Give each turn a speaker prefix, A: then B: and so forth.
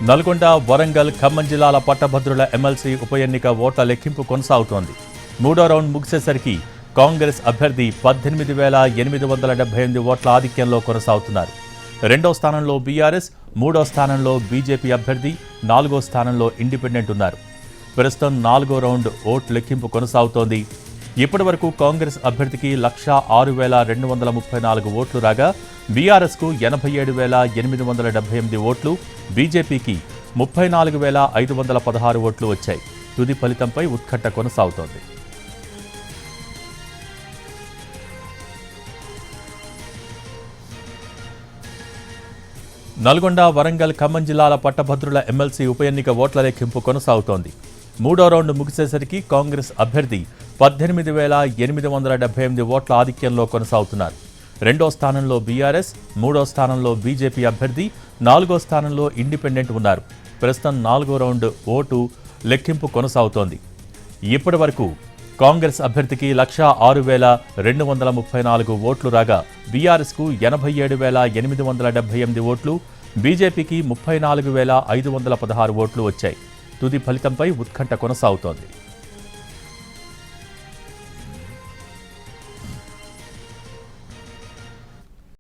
A: నల్గొండ, వరంగల్, ఖమ్మం జిల్లాల పట్టభద్రుల ఎమ్మెల్సీ ఉప ఎన్నిక ఓట్ల లెక్కింపు కొనసాగుతోంది. మూడో రౌండ్ ముగిసేసరికి కాంగ్రెస్ అభ్యర్థి 18,878 ఓట్ల ఆధిక్యంలో కొనసాగుతున్నారు. రెండో స్థానంలో బీఆర్ఎస్, మూడో స్థానంలో బీజేపీ అభ్యర్థి, నాలుగో స్థానంలో ఇండిపెండెంట్ ఉన్నారు. ప్రస్తుతం నాలుగో రౌండ్ ఓట్ లెక్కింపు కొనసాగుతోంది. ఇప్పటి వరకు కాంగ్రెస్ అభ్యర్థికి 1,06,234 ఓట్లు రాగా బీఆర్ఎస్కు 87,878 ఓట్లు, బీజేపీకి 34,516 ఓట్లు వచ్చాయి. తుది ఫలితంపై ఉత్కంఠ కొనసాగుతోంది. నల్గొండ, వరంగల్, ఖమ్మం జిల్లాల పట్టభద్రుల ఎమ్మెల్సీ ఉప ఎన్నిక ఓట్ల లెక్కింపు కొనసాగుతోంది. మూడో రౌండ్ ముగిసేసరికి కాంగ్రెస్ అభ్యర్థి 18,878 ఓట్ల ఆధిక్యంలో కొనసాగుతున్నారు. రెండో స్థానంలో బీఆర్ఎస్, మూడో స్థానంలో బీజేపీ అభ్యర్థి, నాలుగో స్థానంలో ఇండిపెండెంట్ ఉన్నారు. ప్రస్తుతం నాలుగో రౌండ్ ఓటు లెక్కింపు కొనసాగుతోంది. ఇప్పటి వరకు కాంగ్రెస్ అభ్యర్థికి 106,234 ఓట్లు రాగా బీఆర్ఎస్కు 87,878 ఓట్లు, బీజేపీకి 34,516 ఓట్లు వచ్చాయి. తుది ఫలితంపై ఉత్కంఠ కొనసాగుతోంది.